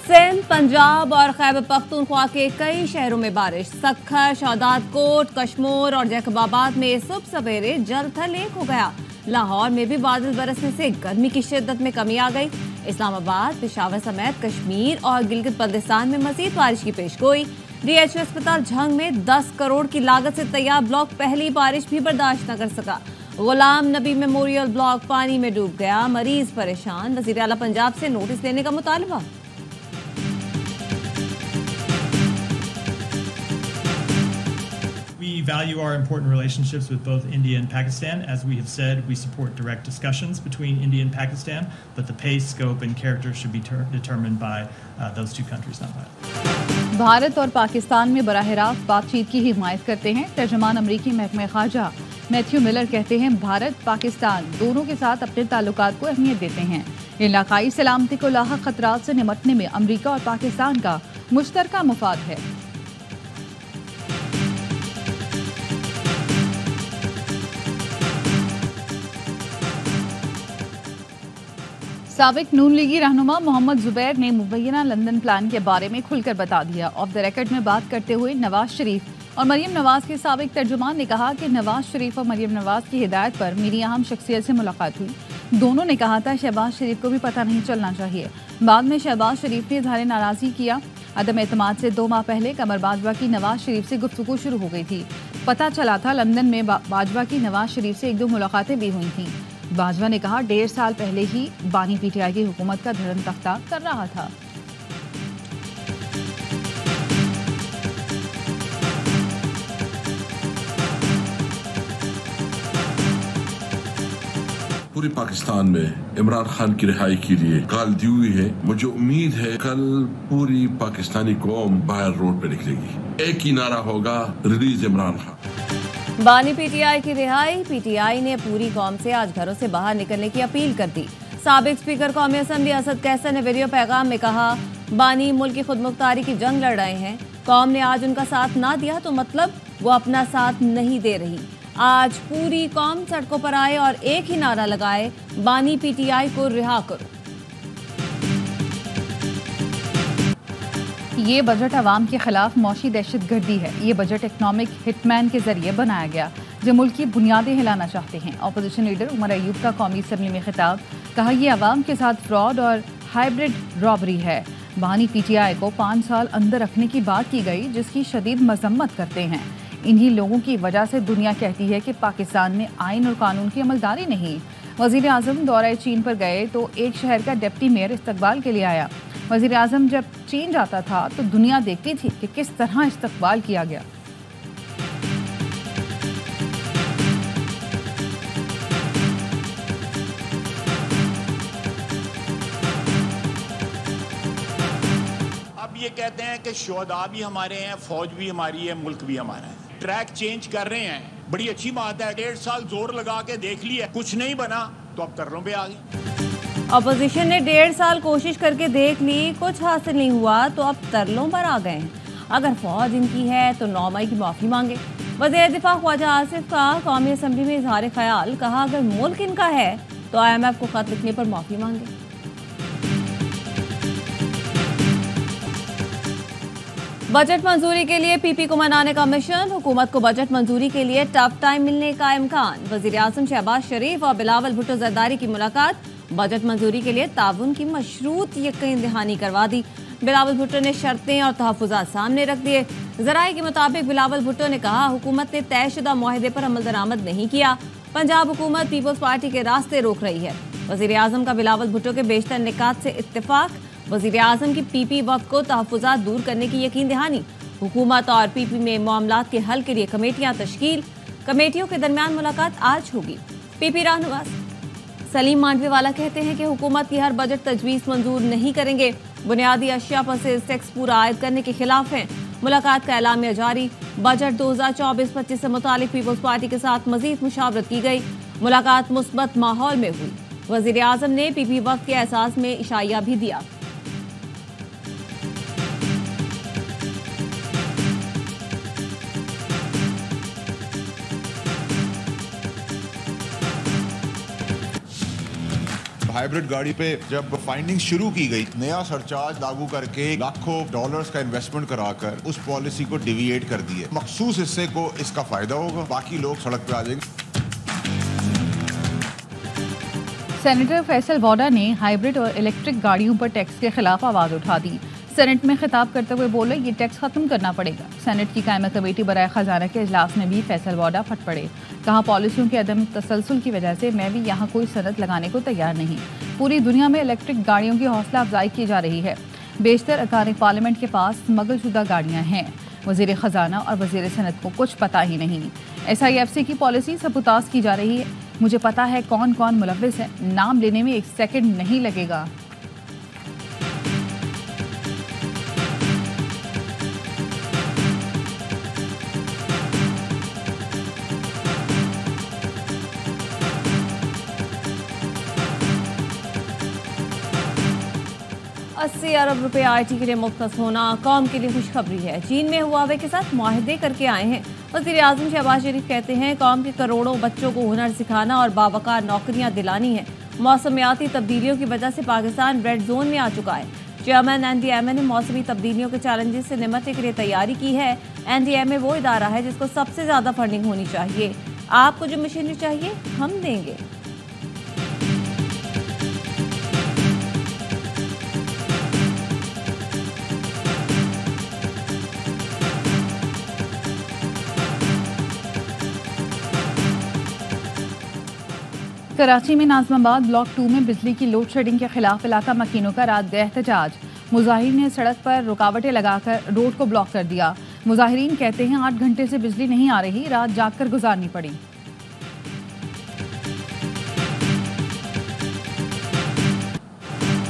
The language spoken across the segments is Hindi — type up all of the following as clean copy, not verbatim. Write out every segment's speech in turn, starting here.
सिंध, पंजाब और खैबर पख्तूनख्वा के कई शहरों में बारिश। सक्खर, शहदाद कोट, कश्मोर और जैकबाबाद में सुबह सवेरे जल थल एक हो गया। लाहौर में भी बादल बरसने से गर्मी की शिद्दत में कमी आ गई। इस्लामाबाद, पेशावर समेत कश्मीर और गिलगित बल्तिस्तान में मजीद बारिश की पेशगोई। DHU अस्पताल झंग में 10 करोड़ की लागत से तैयार ब्लॉक पहली बारिश भी बर्दाश्त न कर सका। गुलाम नबी मेमोरियल ब्लॉक पानी में डूब गया, मरीज परेशान। वजीर आला पंजाब से नोटिस लेने का मुतालबा। We value our important relationships with both India and Pakistan. As we have said, we support direct discussions between India and Pakistan, but the pace, scope and character should be determined by those two countries, not by us. Bharat और पाकिस्तान में बराह रास्त बातचीत की हिमायत करते हैं। तर्जुमान अमरीकी महकमे खारजा मैथ्यू मिलर कहते हैं, भारत पाकिस्तान दोनों के साथ अपने ताल्लुकात को अहमियत देते हैं। इलाकाई सलामती को लाहक खतरात से निपटने में अमरीका और पाकिस्तान का मुश्तरका मुफाद है। साबिक नून लीगी रहनुमा मोहम्मद जुबैर ने मुबैना लंदन प्लान के बारे में खुलकर बता दिया। ऑफ द रिकॉर्ड में बात करते हुए नवाज शरीफ और मरियम नवाज के साबिक तर्जुमान ने कहा कि नवाज शरीफ और मरियम नवाज की हिदायत पर मेरी अहम शख्सियत से मुलाकात हुई। दोनों ने कहा था शहबाज शरीफ को भी पता नहीं चलना चाहिए। बाद में शहबाज शरीफ ने इजहार नाराजगी किया। अदम एतमाद से 2 माह पहले कमर बाजवा की नवाज शरीफ से गुफ्तगू शुरू हो गई थी। पता चला था लंदन में बाजवा की नवाज शरीफ से 1-2 मुलाकातें भी हुई थीं। बाजवा ने कहा 1.5 साल पहले ही बानी PTI की हुकूमत का धर्म तख्ता कर रहा था। पूरे पाकिस्तान में इमरान खान की रिहाई के लिए कॉल दी हुई है। मुझे उम्मीद है कल पूरी पाकिस्तानी कौम बाहर रोड पे निकलेगी। एक ही नारा होगा, रिलीज इमरान खान। बानी PTI की रिहाई। PTI ने पूरी कौम से आज घरों से बाहर निकलने की अपील कर दी। साबिक स्पीकर कौमी असम्बली असद कैसर ने वीडियो पैगाम में कहा, बानी मुल्क की खुदमुख्तारी की जंग लड़ रहे हैं। कौम ने आज उनका साथ ना दिया तो मतलब वो अपना साथ नहीं दे रही। आज पूरी कौम सड़कों पर आए और एक ही नारा लगाए, बानी PTI को रिहा करो। ये बजट अवाम के खिलाफ मौशी दहशतगर्दी है। ये बजट इकनॉमिक हिटमैन के जरिए बनाया गया जो मुल्क की बुनियादें हिलाना चाहते हैं। अपोजिशन लीडर उमर अयूब का कौमी असम्बली में खिताब। कहा, यह अवाम के साथ फ्रॉड और हाइब्रिड रॉबरी है। बानी PTI को 5 साल अंदर रखने की बात की गई, जिसकी शदीद मजम्मत करते हैं। इन्हीं लोगों की वजह से दुनिया कहती है कि पाकिस्तान में आइन और कानून की अमलदारी नहीं। वजीर आजम दौरे चीन पर गए तो एक शहर का डिप्टी मेयर इस्तकबाल के लिए आया। वजीर आजम जब चीन जाता था तो दुनिया देखती थी कि किस तरह इस्तकबाल किया गया। अब ये कहते हैं कि शोहदा भी हमारे हैं, फौज भी हमारी है, मुल्क भी हमारा है। ट्रैक चेंज कर रहे हैं, बड़ी अच्छी बात है। 1.5 साल जोर लगा के देख लिया, कुछ नहीं बना तो अब तरलों पे आ गए। अपोजिशन ने 1.5 साल कोशिश करके देख ली, कुछ हासिल नहीं हुआ तो अब तरलों पर आ गए। अगर फौज इनकी है तो 9 मई की माफी मांगे। वज़ीर दिफा ख्वाजा आसिफ का कौमी असम्बली में इजहार ख्याल। कहा, अगर मुल्क इनका है तो IMF को खत लिखने पर माफी मांगे। बजट मंजूरी के लिए PP को मनाने का मिशन। हुकूमत को बजट मंजूरी के लिए टफ टाइम मिलने का इम्कान। वज़ीर आज़म शहबाज शरीफ और बिलावल भुट्टो जरदारी की मुलाकात। बजट मंजूरी के लिए ताउन की मशरूत यकीन दहानी करवा दी। बिलावल भुट्टो ने शर्तें और तहफ़्फ़ुज़ात सामने रख दिए। ज़राए के मुताबिक बिलावल भुट्टो ने कहा, हुकूमत ने तयशुदा मुआहदे पर अमल दरामद नहीं किया। पंजाब हुकूमत पीपल्स पार्टी के रास्ते रोक रही है। वज़ीर आज़म का बिलावल भुट्टो के बेशतर निकात से इत्तेफाक। वज़ीर आज़म की PP वक्त को तहफ़्फ़ुज़ात दूर करने की यकीन दहानी। हुकूमत और PP में मामलात के हल के लिए कमेटियाँ तश्कील। कमेटियों के दरमियान मुलाकात आज होगी। PP रहनुमा सलीम मांडवीवाला कहते हैं कि हुकूमत की हर बजट तजवीज़ मंजूर नहीं करेंगे। बुनियादी अशिया पर से टैक्स पूरा आयद करने के खिलाफ हैं। मुलाकात का ऐलामिया जारी। बजट 2024-25 से मुतालिक पीपल्स पार्टी के साथ मजीद मुशावरत की गई। मुलाकात मुस्बत माहौल में हुई। वज़ीर आज़म ने PP वक्त के एहसास में इशाया भी दिया। हाइब्रिड गाड़ी पे जब फाइंडिंग शुरू की गई, नया सरचार्ज लागू करके लाखों डॉलर्स का इन्वेस्टमेंट कराकर उस पॉलिसी को डिविएट कर दिए। मखसूस हिस्से को इसका फायदा होगा, बाकी लोग सड़क पे आ जाएंगे। सेनेटर फैसल वोडा ने हाइब्रिड और इलेक्ट्रिक गाड़ियों पर टैक्स के खिलाफ आवाज उठा दी। सेनेट में खिताब करते हुए बोले, ये टैक्स खत्म करना पड़ेगा। सेनेट की कायमा कमेटी बराए खजाना के इजलास में भी फैसल वोडा फट पड़े। कहा, पॉलिसियों के अदम तसलसल की वजह से मैं भी यहाँ कोई सनद लगाने को तैयार नहीं। पूरी दुनिया में इलेक्ट्रिक गाड़ियों की हौसला अफजाई की जा रही है। बेशतर अरकान पार्लियामेंट के पास स्मगलशुदा गाड़ियाँ हैं। वजीर खजाना और वजीर सनत को कुछ पता ही नहीं। SIFC की पॉलिसी सबूताज की जा रही है। मुझे पता है कौन कौन मुलव्विस है, नाम लेने में 1 सेकंड नहीं लगेगा। ₹80 अरब IT के लिए मुख्तस होना कौम के लिए खुशखबरी है। चीन में हुआवे के साथ मुआहदे करके आए हैं। वज़ीर आज़म शहबाज शरीफ कहते हैं, कौम के करोड़ों बच्चों को हुनर सिखाना और बावकार नौकरियां दिलानी है। मौसमियाती तब्दीलियों की वजह से पाकिस्तान रेड जोन में आ चुका है। चेयरमैन NDMA ने मौसमी तब्दीलियों के चैलेंजेस से निपटने के लिए तैयारी की है। NDMA वो इदारा है जिसको सबसे ज़्यादा फंडिंग होनी चाहिए। आपको जो मशीनरी चाहिए हम देंगे। कराची में नाज़माबाद ब्लॉक 2 में बिजली की लोड शेडिंग के खिलाफ इलाका मकीनों का रात गए एहतजाज। मुजाहिरीन ने सड़क पर रुकावटें लगाकर रोड को ब्लॉक कर दिया। मुजाहिरीन कहते हैं 8 घंटे से बिजली नहीं आ रही, रात जागकर गुजारनी पड़ी।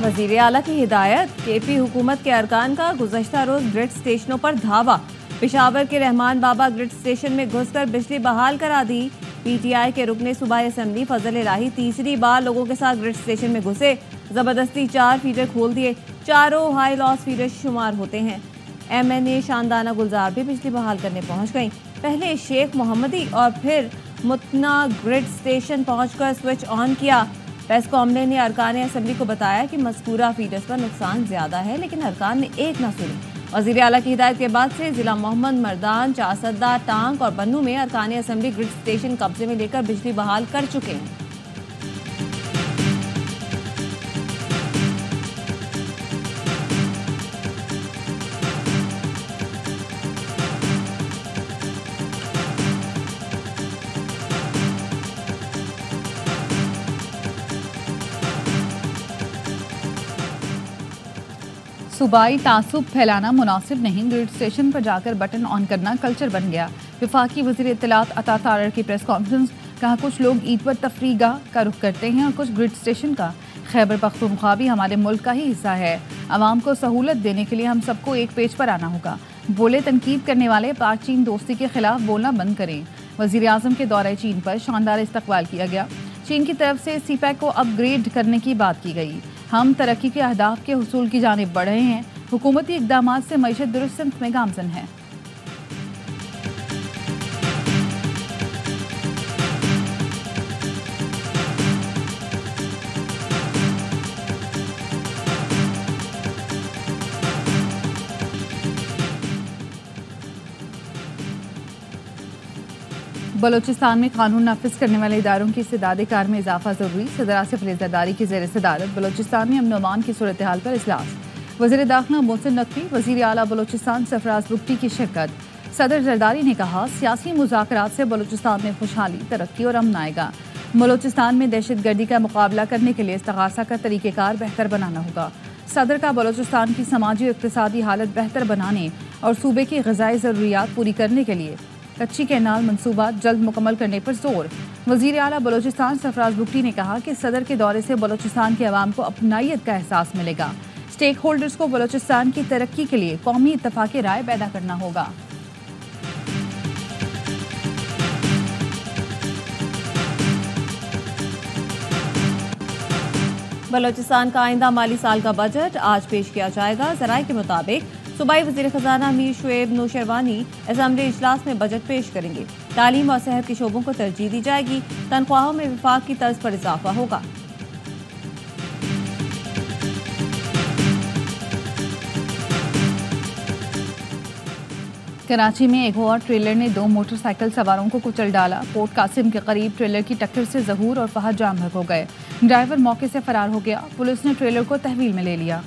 वज़ीर आला की हिदायत, KP हुकूमत के अरकान का गुज़श्ता रोज ग्रिड स्टेशनों पर धावा। पेशावर के रहमान बाबा ग्रिड स्टेशन में घुसकर बिजली बहाल करा दी। PTI के रुकने सूबाई असम्बली फजल इलाही तीसरी बार लोगों के साथ ग्रिड स्टेशन में घुसे। जबरदस्ती 4 फीडर खोल दिए। चारों हाई लॉस फीडर शुमार होते हैं। MNA शानदाना गुलजार भी बिजली बहाल करने पहुंच गई। पहले शेख मोहम्मदी और फिर मुतना ग्रिड स्टेशन पहुंचकर स्विच ऑन किया। पेस्को अमले ने अरकान असम्बली को बताया कि मज़कूरा फीडर्स पर नुकसान ज्यादा है, लेकिन अरकान ने एक न सुनी। वज़ीर आला की हिदायत के बाद से जिला मोहम्मद मर्दान, चासद्दा, टांक और बन्नू में अरकान असम्बली ग्रिड स्टेशन कब्जे में लेकर बिजली बहाल कर चुके हैं। सूबाई तासुब फैलाना मुनासिब नहीं, ग्रिड स्टेशन पर जाकर बटन ऑन करना कल्चर बन गया। वफाकी वज़ीर इत्तलात अता तारर की प्रेस कॉन्फ्रेंस। कहा, कुछ लोग ईद पर तफरीगा का रुख करते हैं और कुछ ग्रिड स्टेशन का। खैबर पख्तूनख्वा भी हमारे मुल्क का ही हिस्सा है। आवाम को सहूलत देने के लिए हम सबको एक पेज पर आना होगा। बोले, तनकीद करने वाले पाक चीन दोस्ती के खिलाफ बोलना बंद करें। वज़ीर आज़म के दौरे चीन पर शानदार इस्तकबाल किया गया। चीन की तरफ से CPEC को अपग्रेड करने की बात की गई। हम तरक्की के अहदाफ के हुसूल की जानिब बढ़ रहे हैं। हुकूमती इक़दाम से मईशत दुरुस्त में गामजन है। बलोचिस्तान में कानून नाफिज करने वाले इदारों की इस्तेदाद कार में इजाफा जरूरी। सदर आसिफ अली ज़रदारी की ज़ेर सदारत बलोचिस्तान में अमन अमान की सूरत हाल पर इजलास। वज़ीर दाखिला मोहसिन नकवी, वज़ीर आला बलोचिस्तान सरफराज बुगटी की शिरकत। सदर जरदारी ने कहा, सियासी मुज़ाकरात से बलोचिस्तान में खुशहाली, तरक्की और अमन आएगा। बलोचिस्तान में दहशतगर्दी का मुकाबला करने के लिए इस्तिगासा का तरीक़ेकार बेहतर बनाना होगा। सदर का बलोचिस्तान की समाजी और इक़्तिसादी हालत बेहतर बनाने और सूबे की ग़िज़ाई ज़रूरियात पूरी करने के लिए कच्ची कैनाल मंसूबा जल्द मुकम्मल करने पर जोर। वज़ीर आला बलोचिस्तान सरफराज बुगटी ने कहा कि सदर के दौरे से बलोचिस्तान के अवाम को अपनायत का एहसास मिलेगा। स्टेक होल्डर्स को बलोचिस्तान की तरक्की के लिए कौमी इत्तफाक़ राय पैदा करना होगा। बलोचिस्तान का आइंदा माली साल का बजट आज पेश किया जाएगा। ज़राए के मुताबिक सूबाई वज़ीर ख़जाना मीर शुएब नौशरवानी असम्बली इजलास में बजट पेश करेंगे। तालीम और सेहत के शोबों को तरजीह दी जाएगी। तनख्वाहों में विफाक की तर्ज पर इजाफा होगा। कराची में एक और ट्रेलर ने 2 मोटरसाइकिल सवारों को कुचल डाला। पोर्ट कासिम के करीब ट्रेलर की टक्कर से जहूर और फहद जाम भग हो गए। ड्राइवर मौके से फरार हो गया। पुलिस ने ट्रेलर को तहवील में ले लिया।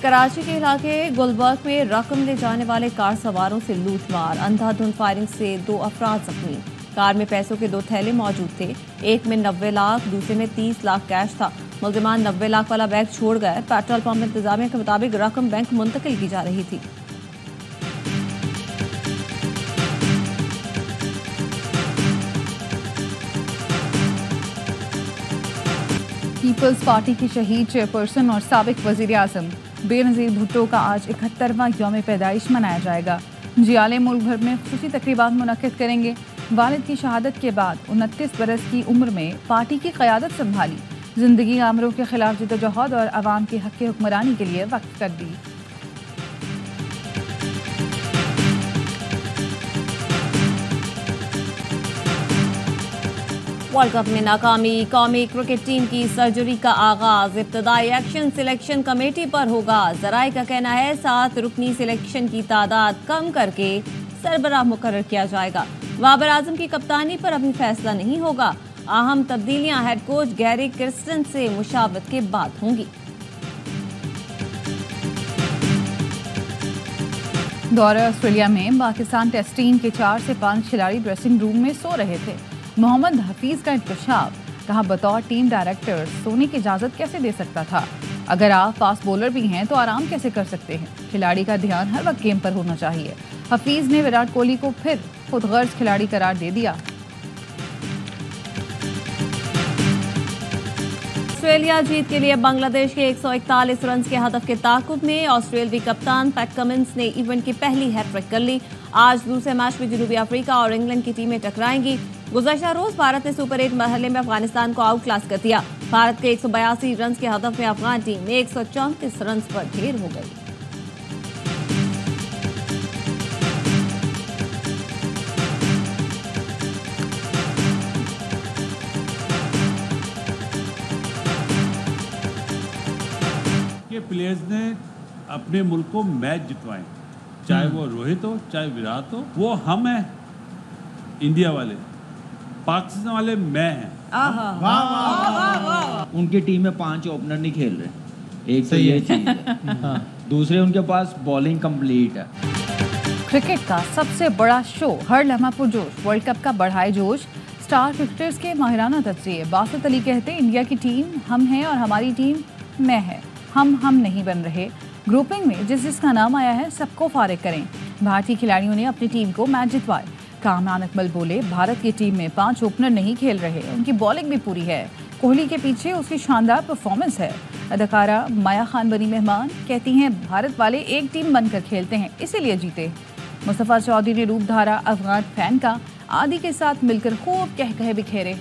कराची के इलाके गुलबर्ग में रकम ले जाने वाले कार सवारों से लूटमार, अंधाधुंध फायरिंग से 2 अफराद जख्मी। कार में पैसों के 2 थैले मौजूद थे। एक में 90 लाख, दूसरे में 30 लाख कैश था। मुल्जिमान 90 लाख वाला बैग छोड़ गए। पेट्रोल पंप इंतजामिया के मुताबिक रकम बैंक मुंतकिल की जा रही थी। पीपल्स पार्टी की शहीद चेयरपर्सन और साबिक वजीर आजम बेनज़ीर भुट्टो का आज 71वां यौम पैदाइश मनाया जाएगा। जियाले मुल्क भर में खुशी तकरीबात मुनक्किद करेंगे। वालिद की शहादत के बाद 29 बरस की उम्र में पार्टी की क़यादत संभाली। जिंदगी आमरों के खिलाफ जदोजहद और अवाम के हक़ हुक्मरानी के लिए वक्फ कर दी। वर्ल्ड कप में नाकामी, कौमी क्रिकेट टीम की सर्जरी का आगाज। इब्तदाई एक्शन सिलेक्शन कमेटी पर होगा। जराए का कहना है 7 रुकनी सिलेक्शन की तादाद कम करके सरबराह मुकर्रर किया जाएगा। बाबर आजम की कप्तानी पर अभी फैसला नहीं होगा। अहम तब्दीलियां हेड कोच गैरी क्रिस्टन से मुशावरत के बाद होंगी। दौरे ऑस्ट्रेलिया में पाकिस्तान टेस्ट टीम के 4 से 5 खिलाड़ी ड्रेसिंग रूम में सो रहे थे। मोहम्मद हफीज का इंकशाफ, कहा बतौर टीम डायरेक्टर सोने की इजाजत कैसे दे सकता था। अगर आप फास्ट बॉलर भी हैं तो आराम कैसे कर सकते हैं। खिलाड़ी का ध्यान हर वक्त गेम पर होना चाहिए। हफीज ने विराट कोहली को फिर खुदगर्ज खिलाड़ी करार दे दिया। ऑस्ट्रेलिया जीत के लिए बांग्लादेश के 141 रन के हदफ के ताकुब में। ऑस्ट्रेलवी कप्तान पैट कमिंस ने इवेंट की पहली हैट्रिक कर ली। आज दूसरे मैच में जनूबी अफ्रीका और इंग्लैंड की टीमें टकराएंगी। गुज़श्ता रोज भारत ने सुपर 8 मरहले में अफगानिस्तान को आउट क्लास कर दिया। भारत के 182 रन के हदफ में अफगान टीम 134 रन पर ढेर हो गई। प्लेयर्स ने अपने मुल्क को मैच जितवाए, चाहे वो रोहित हो चाहे विराट हो। वो हम हैं इंडिया वाले, पाकिस्तान वाले मैं हैं। उनकी टीम में 5 ओपनर नहीं खेल रहे। एक तो ये चीज है। दूसरे उनके पास बॉलिंग कंप्लीट है। क्रिकेट का सबसे बड़ा शो, हर लम्हा पुरजोश। वर्ल्ड कप का बढ़ाए जोश। स्टार क्रिकेटर्स के माहिराना तजज़िये। बासित अली कहते इंडिया की टीम हम हैं और हमारी टीम मैं है। हम नहीं बन रहे। ग्रुपिंग में जिसका नाम आया है सबको फारिग करें। भारतीय खिलाड़ियों ने अपनी टीम को मैच जितवाए। कामरान अकमल बोले भारत की टीम में 5 ओपनर नहीं खेल रहे, उनकी बॉलिंग भी पूरी है। कोहली के पीछे उसकी शानदार परफॉर्मेंस है। अदाकारा माया खान बनी मेहमान, कहती हैं भारत वाले एक टीम बनकर खेलते हैं इसीलिए जीते। मुस्तफ़ा चौधरी ने रूप धारा अफगान फैन का, आदि के साथ मिलकर खूब कह बिखेरे।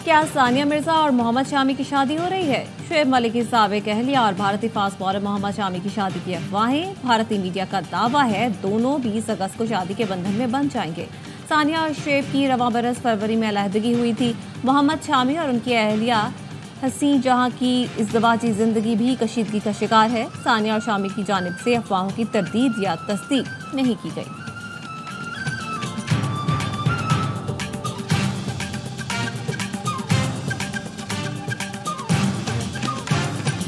क्या सानिया मिर्जा और मोहम्मद शामी की शादी हो रही है? शुएब मलिक की साबिक अहलिया और भारतीय फास्ट बॉलर मोहम्मद शामी की शादी की अफवाहें। भारतीय मीडिया का दावा है दोनों 20 अगस्त को शादी के बंधन में बंध जाएंगे। सानिया और शुएब की रवां बरस फरवरी में अलहदगी हुई थी। मोहम्मद शामी और उनकी अहलिया हसी जहां की इज़्दिवाजी जिंदगी भी कशीदगी का शिकार है। सानिया और शामी की जानिब से अफवाहों की तरदीद या तस्दीक नहीं की गई।